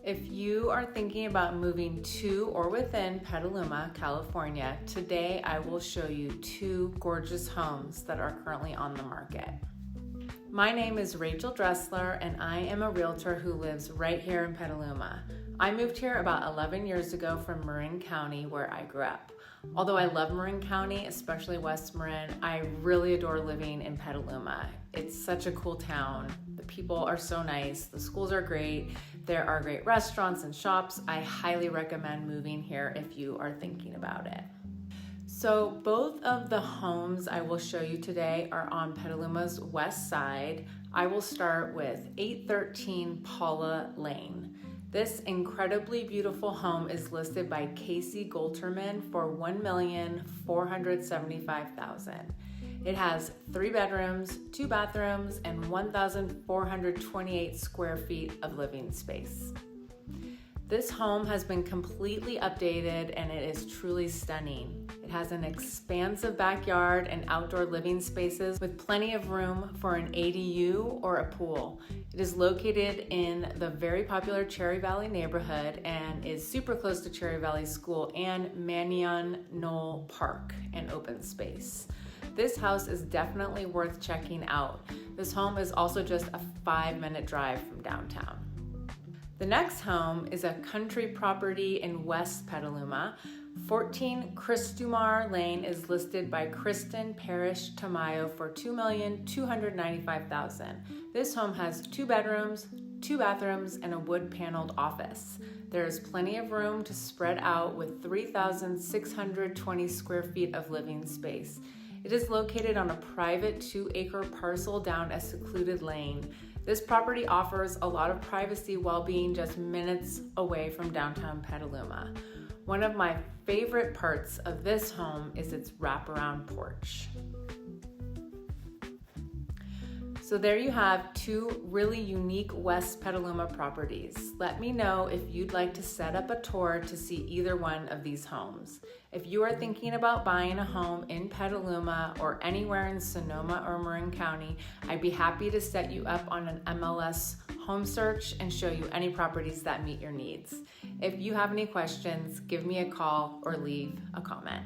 If you are thinking about moving to or within Petaluma, California, today I will show you two gorgeous homes that are currently on the market. My name is Rachael Dressler and I am a realtor who lives right here in Petaluma. I moved here about 11 years ago from Marin County where I grew up. Although I love Marin County, especially West Marin, I really adore living in Petaluma. It's such a cool town. The people are so nice. The schools are great. There are great restaurants and shops. I highly recommend moving here if you are thinking about it. So both of the homes I will show you today are on Petaluma's west side. I will start with 813 Paula Lane. This incredibly beautiful home is listed by Casey Golterman for $1,475,000. It has 3 bedrooms, 2 bathrooms, and 1,428 square feet of living space. This home has been completely updated and it is truly stunning. It has an expansive backyard and outdoor living spaces with plenty of room for an ADU or a pool. It is located in the very popular Cherry Valley neighborhood and is super close to Cherry Valley School and Manion Knoll Park and open space. This house is definitely worth checking out. This home is also just a 5-minute drive from downtown. The next home is a country property in West Petaluma. 14 Christumar Lane is listed by Kristen Parrish Tamayo for $2,295,000. This home has 2 bedrooms, 2 bathrooms, and a wood-paneled office. There is plenty of room to spread out with 3,620 square feet of living space. It is located on a private 2-acre parcel down a secluded lane. This property offers a lot of privacy while being just minutes away from downtown Petaluma. One of my favorite parts of this home is its wraparound porch. So there you have 2 really unique West Petaluma properties. Let me know if you'd like to set up a tour to see either one of these homes. If you are thinking about buying a home in Petaluma or anywhere in Sonoma or Marin County, I'd be happy to set you up on an MLS home search and show you any properties that meet your needs. If you have any questions, give me a call or leave a comment.